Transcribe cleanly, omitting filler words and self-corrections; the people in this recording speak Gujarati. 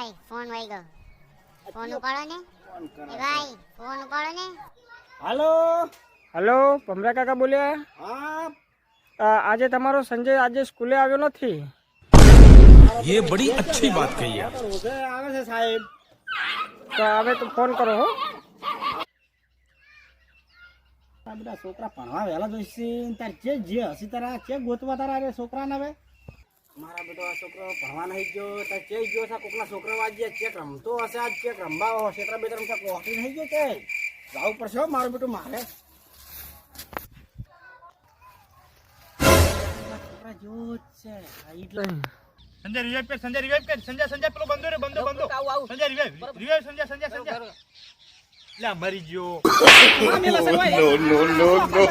ભાઈ ફોન વાઈ ગયો. ફોન ઉપાડો ને. એ ભાઈ ફોન ઉપાડો ને. હાલો હલો, ભમરા કાકા બોલ્યા? હા આજે તમારો સંજય આજે સ્કૂલે આવ્યો નથી. ये बड़ी अच्छी बात कही है। રોજે આવે છે સાહેબ. તો હવે તો ફોન કરો હો. આ બધા છોકરા ભણવા વહેલા જોઈશે તાર જે હસી તારા ચે ગોતવા તારા રે છોકરાને હવે મારા બેટો આ છોકરો ભણવા નહીં ગયો તાર ચે ગયો છે કોકના છોકરા વાજ્યા ચેક રમતો હશે આજ ચેક રમવા છોકરા બેટા રમતા કોકી નહીં ગયો કે જાવું પડશે હો મારું બેટું મારે છોકરા જો છે આ ઈ संजय रिवाइव कर संजय पेलो बंदो रे बंदो संजय रिवाइव संजय ला मरी गयो No, no, no, no.